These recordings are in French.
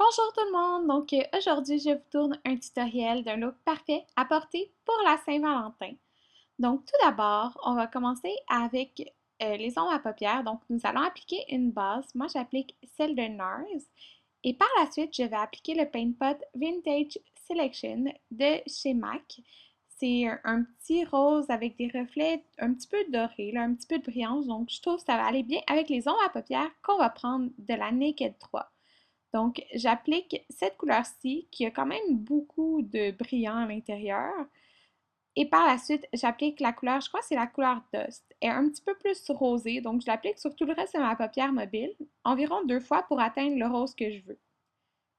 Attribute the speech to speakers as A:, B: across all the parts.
A: Bonjour tout le monde! Aujourd'hui, je vous tourne un tutoriel d'un look parfait à porter pour la Saint-Valentin. Donc tout d'abord, on va commencer avec les ombres à paupières. Donc nous allons appliquer une base. Moi, j'applique celle de NARS. Et par la suite, je vais appliquer le Paint Pot Vintage Selection de chez MAC. C'est un petit rose avec des reflets un petit peu dorés, là, un petit peu de brillance. Donc je trouve que ça va aller bien avec les ombres à paupières qu'on va prendre de la Naked 3. Donc, j'applique cette couleur-ci qui a quand même beaucoup de brillant à l'intérieur. Et par la suite, j'applique la couleur, je crois que c'est la couleur Dust. Elle est un petit peu plus rosée, donc je l'applique sur tout le reste de ma paupière mobile, environ 2 fois pour atteindre le rose que je veux.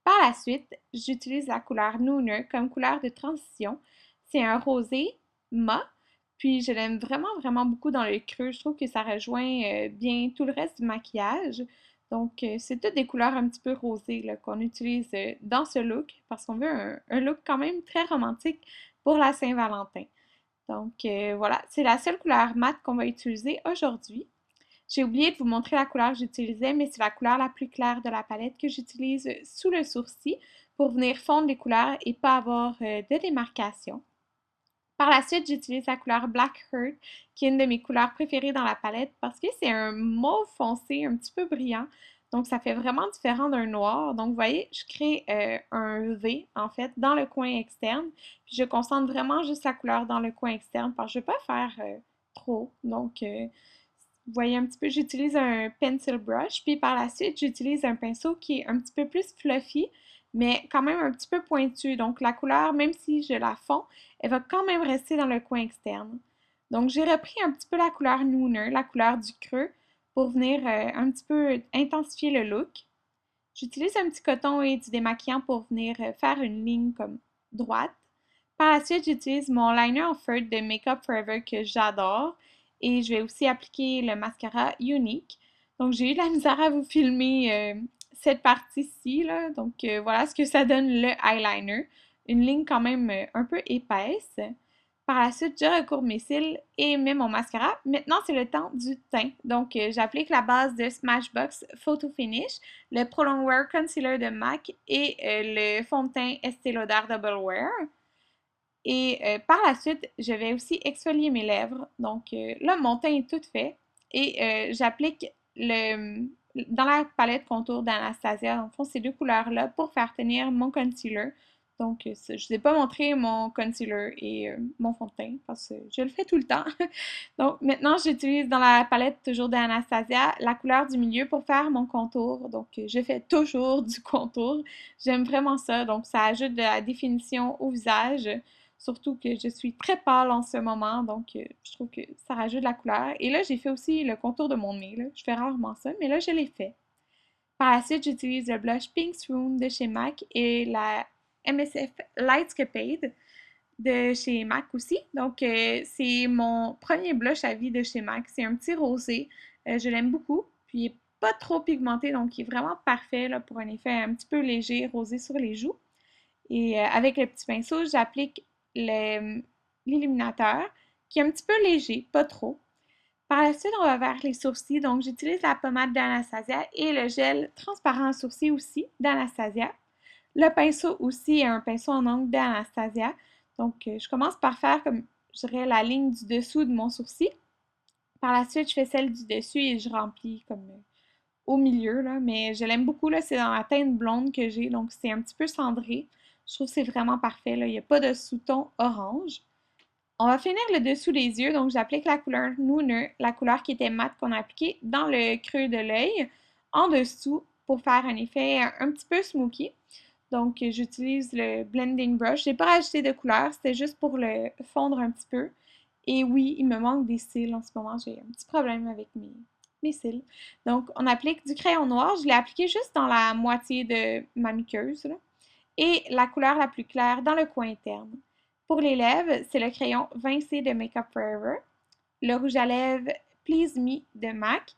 A: Par la suite, j'utilise la couleur Nooner comme couleur de transition. C'est un rosé mat, puis je l'aime vraiment beaucoup dans le creux. Je trouve que ça rejoint bien tout le reste du maquillage. Donc, c'est toutes des couleurs un petit peu rosées là, qu'on utilise dans ce look parce qu'on veut un look quand même très romantique pour la Saint-Valentin. Donc, voilà, c'est la seule couleur mate qu'on va utiliser aujourd'hui. J'ai oublié de vous montrer la couleur que j'utilisais, mais c'est la couleur la plus claire de la palette que j'utilise sous le sourcil pour venir fondre les couleurs et pas avoir de démarcation. Par la suite, j'utilise la couleur Black Heart, qui est une de mes couleurs préférées dans la palette parce que c'est un mauve foncé, un petit peu brillant. Donc, ça fait vraiment différent d'un noir. Donc, vous voyez, je crée un V, en fait, dans le coin externe. Puis, je concentre vraiment juste la couleur dans le coin externe parce que je ne veux pas faire trop. Donc, vous voyez un petit peu, j'utilise un pencil brush, puis par la suite, j'utilise un pinceau qui est un petit peu plus fluffy, mais quand même un petit peu pointu. Donc la couleur, même si je la fonds, elle va quand même rester dans le coin externe. Donc j'ai repris un petit peu la couleur Nooner, la couleur du creux, pour venir un petit peu intensifier le look. J'utilise un petit coton et du démaquillant pour venir faire une ligne comme droite. Par la suite, j'utilise mon liner en feutre de Makeup Forever que j'adore. Et je vais aussi appliquer le mascara Unique. Donc, j'ai eu de la misère à vous filmer cette partie-ci, là. Donc, voilà ce que ça donne le eyeliner. Une ligne quand même un peu épaisse. Par la suite, je recourbe mes cils et mets mon mascara. Maintenant, c'est le temps du teint. Donc, j'applique la base de Smashbox Photo Finish, le Pro Longwear Concealer de MAC et le fond de teint Estée Lauder Double Wear. Et par la suite, je vais aussi exfolier mes lèvres. Donc là, mon teint est tout fait. Et j'applique dans la palette contour d'Anastasia, dans le fond, ces deux couleurs-là pour faire tenir mon concealer. Donc, je ne vous ai pas montré mon concealer et mon fond de teint parce que je le fais tout le temps. Donc, maintenant, j'utilise dans la palette toujours d'Anastasia la couleur du milieu pour faire mon contour. Donc, je fais toujours du contour. J'aime vraiment ça. Donc, ça ajoute de la définition au visage. Surtout que je suis très pâle en ce moment, donc je trouve que ça rajoute de la couleur. Et là, j'ai fait aussi le contour de mon nez, là. Je fais rarement ça, mais là, je l'ai fait. Par la suite, j'utilise le blush Pink Swoon de chez MAC et la MSF Lightscapade de chez MAC aussi. Donc, c'est mon premier blush à vie de chez MAC. C'est un petit rosé. Je l'aime beaucoup. Puis, il n'est pas trop pigmenté, donc il est vraiment parfait là, pour un effet un petit peu léger, rosé sur les joues. Et avec le petit pinceau, j'applique l'illuminateur qui est un petit peu léger, pas trop. Par la suite, on va vers les sourcils. Donc, j'utilise la pommade d'Anastasia et le gel transparent en sourcils aussi d'Anastasia. Le pinceau aussi est un pinceau en ongle d'Anastasia. Donc, je commence par faire comme, je dirais, la ligne du dessous de mon sourcil. Par la suite, je fais celle du dessus et je remplis comme au milieu, là. Mais je l'aime beaucoup, là. C'est dans la teinte blonde que j'ai, donc c'est un petit peu cendré. Je trouve que c'est vraiment parfait, là. Il n'y a pas de sous-ton orange. On va finir le dessous des yeux, donc j'applique la couleur Nooner, la couleur qui était mate qu'on a appliquée dans le creux de l'œil, en dessous pour faire un effet un petit peu smoky. Donc j'utilise le blending brush. J'ai pas rajouté de couleur, c'était juste pour le fondre un petit peu. Et oui, il me manque des cils en ce moment, j'ai un petit problème avec mes cils. Donc on applique du crayon noir, je l'ai appliqué juste dans la moitié de ma muqueuse, là, et la couleur la plus claire dans le coin interne. Pour les lèvres, c'est le crayon Vinci de Makeup Forever, le rouge à lèvres Please Me de MAC.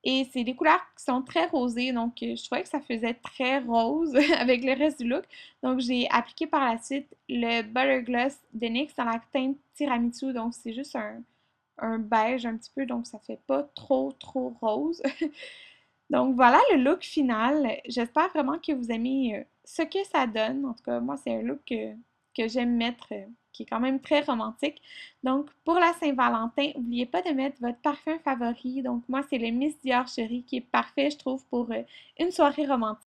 A: Et c'est des couleurs qui sont très rosées, donc je trouvais que ça faisait très rose avec le reste du look. Donc j'ai appliqué par la suite le Butter Gloss de NYX dans la teinte tiramisu, donc c'est juste un beige un petit peu, donc ça fait pas trop rose. Donc voilà le look final. J'espère vraiment que vous aimez ce que ça donne. En tout cas, moi, c'est un look que j'aime mettre, qui est quand même très romantique. Donc, pour la Saint-Valentin, n'oubliez pas de mettre votre parfum favori. Donc, moi, c'est le Miss Dior Chérie qui est parfait, je trouve, pour une soirée romantique.